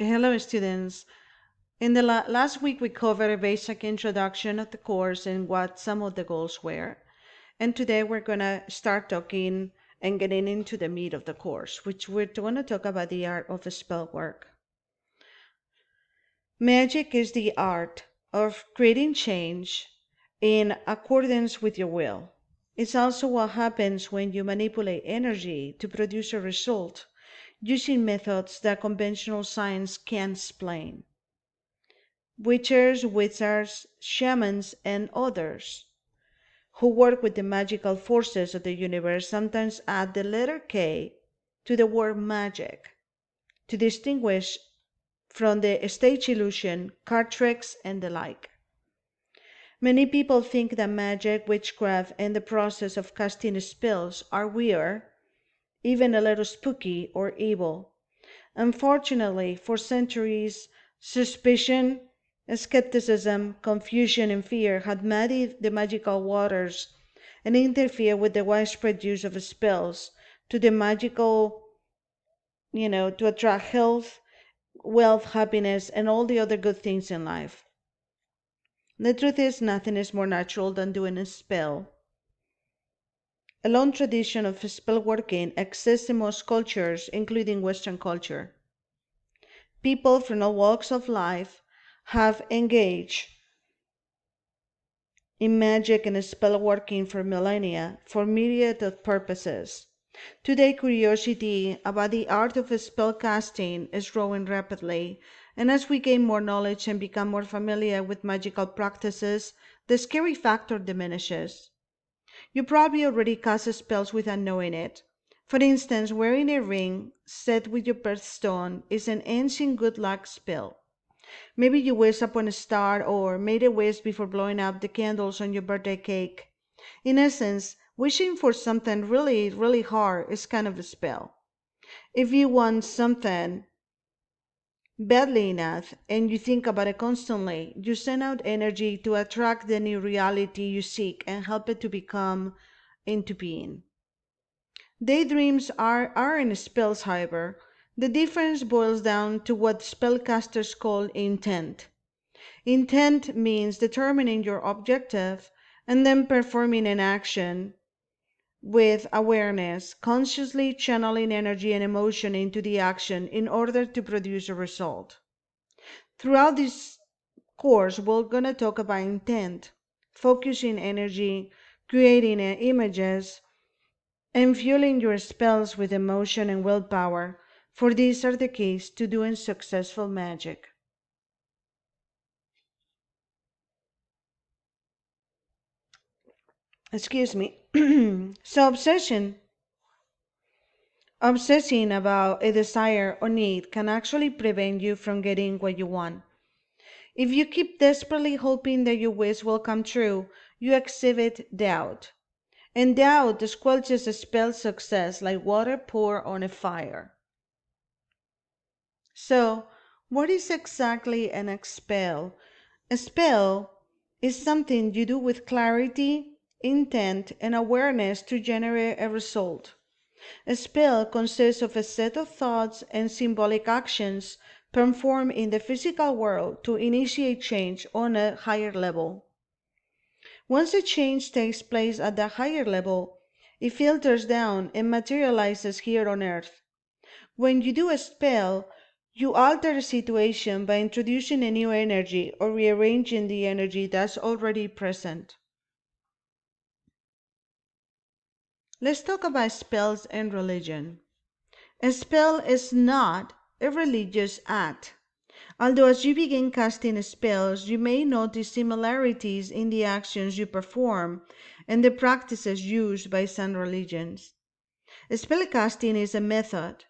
Hello, students. In the last week, we covered a basic introduction of the course and what some of the goals were. And today, we're going to start talking and getting into the meat of the course, which we're going to talk about the art of spell work. Magic is the art of creating change in accordance with your will. It's also what happens when you manipulate energy to produce a result using methods that conventional science can't explain. Witchers, wizards, shamans, and others who work with the magical forces of the universe sometimes add the letter K to the word magic to distinguish from the stage illusion, card tricks, and the like. Many people think that magic, witchcraft, and the process of casting spells are weird, even a little spooky or evil. Unfortunately, for centuries, suspicion, skepticism, confusion, and fear had muddied the magical waters and interfered with the widespread use of spells to the magical, to attract health, wealth, happiness, and all the other good things in life. The truth is, nothing is more natural than doing a spell. A long tradition of spell working exists in most cultures, including Western culture. People from all walks of life have engaged in magic and spell working for millennia for myriad of purposes. Today, curiosity about the art of spell casting is growing rapidly, and as we gain more knowledge and become more familiar with magical practices, the scary factor diminishes. You probably already cast spells without knowing it. For instance, wearing a ring set with your birthstone is an ancient good luck spell. Maybe you wish upon a star or made a wish before blowing up the candles on your birthday cake. In essence, wishing for something really, really hard is kind of a spell. If you want something badly enough and you think about it constantly, you send out energy to attract the new reality you seek and help it to become into being. Daydreams aren't spells, however. The difference boils down to what spellcasters call intent. Intent means determining your objective and then performing an action with awareness, consciously channeling energy and emotion into the action in order to produce a result. Throughout this course, we're going to talk about intent, focusing energy, creating images, and fueling your spells with emotion and willpower, for these are the keys to doing successful magic. Excuse me. So obsessing about a desire or need can actually prevent you from getting what you want. If you keep desperately hoping that your wish will come true, you exhibit doubt. And doubt squelches a spell's success like water poured on a fire. So, what is exactly an expel? A spell is something you do with clarity, intent, and awareness to generate a result. A spell consists of a set of thoughts and symbolic actions performed in the physical world to initiate change on a higher level. Once the change takes place at the higher level, it filters down and materializes here on earth. When you do a spell, you alter the situation by introducing a new energy or rearranging the energy that's already present. Let's talk about spells and religion. A spell is not a religious act. Although as you begin casting spells, you may notice similarities in the actions you perform and the practices used by some religions. Spellcasting is a method.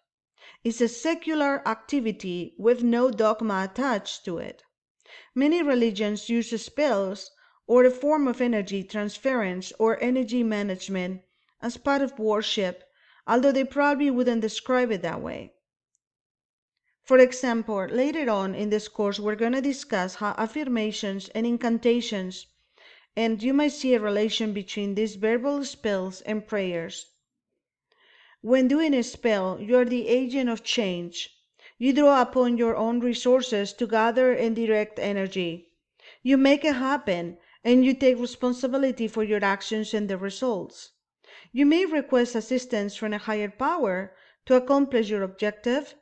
It's a secular activity with no dogma attached to it. Many religions use spells or a form of energy transference or energy management as part of worship, although they probably wouldn't describe it that way. For example, later on in this course, we're going to discuss how affirmations and incantations, and you might see a relation between these verbal spells and prayers. When doing a spell, you are the agent of change. You draw upon your own resources to gather and direct energy. You make it happen, and you take responsibility for your actions and the results. You may request assistance from a higher power to accomplish your objective,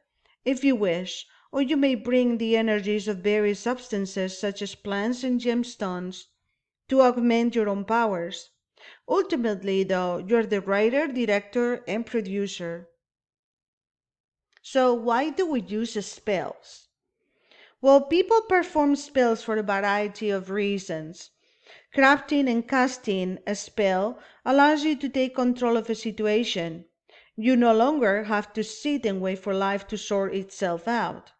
if you wish, or you may bring the energies of various substances such as plants and gemstones to augment your own powers. Ultimately, though, you're the writer, director, and producer. So, why do we use spells? Well, people perform spells for a variety of reasons. Crafting and casting a spell allows you to take control of a situation. You no longer have to sit and wait for life to sort itself out.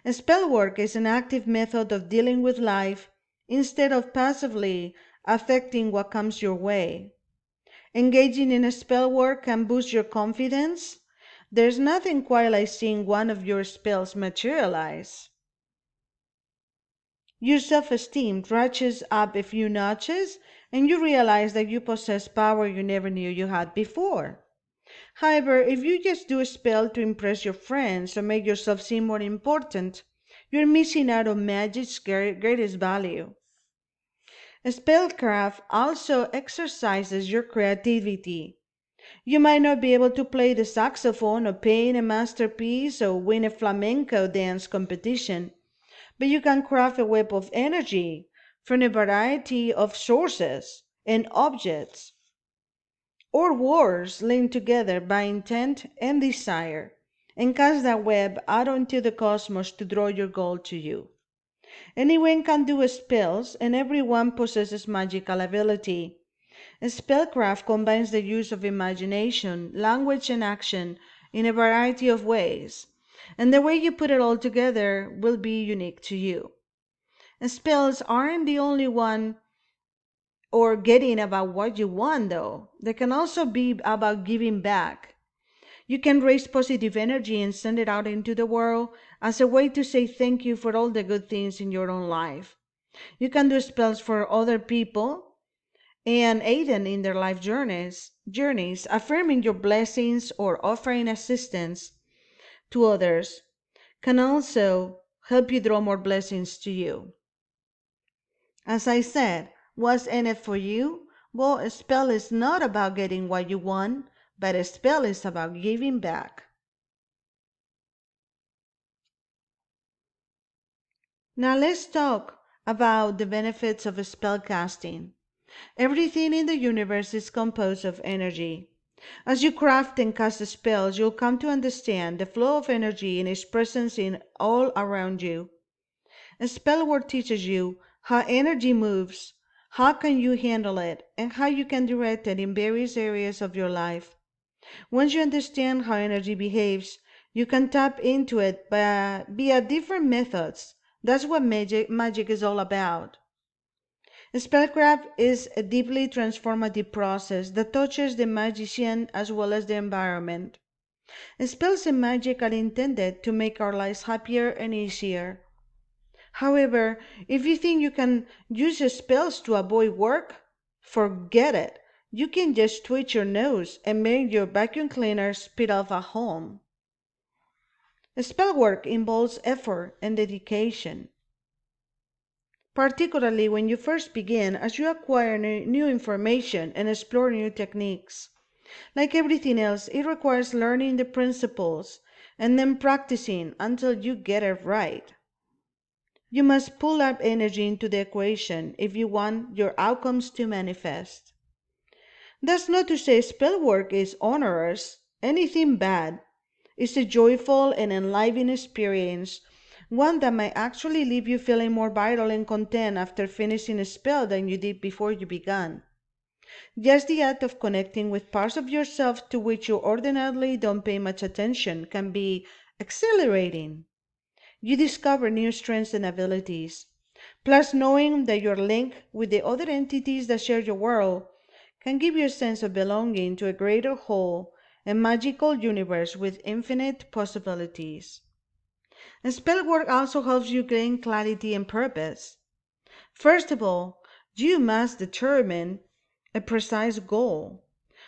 Spell work is an active method of dealing with life instead of passively affecting what comes your way. Engaging in spell work can boost your confidence. There's nothing quite like seeing one of your spells materialize. Your self-esteem ratchets up a few notches, and you realize that you possess power you never knew you had before. However, if you just do a spell to impress your friends or make yourself seem more important, you're missing out on magic's greatest value. Spellcraft also exercises your creativity. You might not be able to play the saxophone or paint a masterpiece or win a flamenco dance competition, but you can craft a web of energy from a variety of sources and objects, or words linked together by intent and desire, and cast that web out into the cosmos to draw your goal to you. Anyone can do spells, and everyone possesses magical ability. Spellcraft combines the use of imagination, language, and action in a variety of ways, and the way you put it all together will be unique to you. Spells aren't the only one or getting about what you want, though. They can also be about giving back. You can raise positive energy and send it out into the world as a way to say thank you for all the good things in your own life. You can do spells for other people and aid them in their life journeys, affirming your blessings or offering assistance to others can also help you draw more blessings to you. As I said, what's in it for you? Well, a spell is not about getting what you want, but a spell is about giving back. Now let's talk about the benefits of spell casting. Everything in the universe is composed of energy. As you craft and cast spells, you'll come to understand the flow of energy and its presence in all around you. A spell work teaches you how energy moves, how can you handle it, and how you can direct it in various areas of your life. Once you understand how energy behaves, you can tap into it via different methods. That's what magic is all about. Spellcraft is a deeply transformative process that touches the magician as well as the environment. Spells and magic are intended to make our lives happier and easier. However, if you think you can use spells to avoid work, forget it. You can just twitch your nose and make your vacuum cleaner speed off at home. Spell work involves effort and dedication, particularly when you first begin as you acquire new information and explore new techniques. Like everything else, it requires learning the principles and then practicing until you get it right. You must pull up energy into the equation if you want your outcomes to manifest. That's not to say spell work is onerous, anything bad. It's a joyful and enlivening experience, one that might actually leave you feeling more vital and content after finishing a spell than you did before you began. Just the act of connecting with parts of yourself to which you ordinarily don't pay much attention can be exhilarating. You discover new strengths and abilities. Plus, knowing that you're linked with the other entities that share your world can give you a sense of belonging to a greater whole and magical universe with infinite possibilities. And spell work also helps you gain clarity and purpose. First of all, you must determine a precise goal.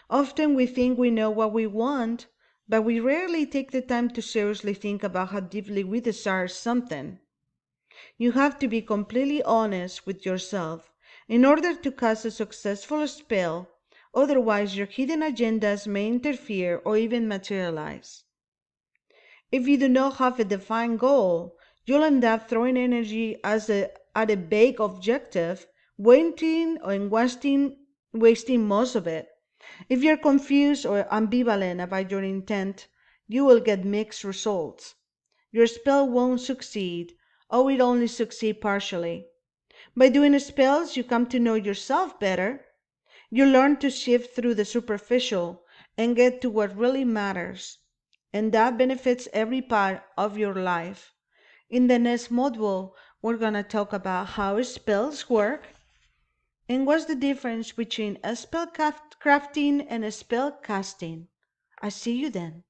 Often we think we know what we want, but we rarely take the time to seriously think about how deeply we desire something. You have to be completely honest with yourself in order to cast a successful spell, otherwise your hidden agendas may interfere or even materialize. If you do not have a defined goal, you'll end up throwing energy at a vague objective, waiting and wasting most of it. If you're confused or ambivalent about your intent, you will get mixed results. Your spell won't succeed, or it only succeed partially. By doing spells, you come to know yourself better. You learn to shift through the superficial and get to what really matters. And that benefits every part of your life. In the next module, we're going to talk about how spells work and what's the difference between a spell crafting and a spell casting. I see you then.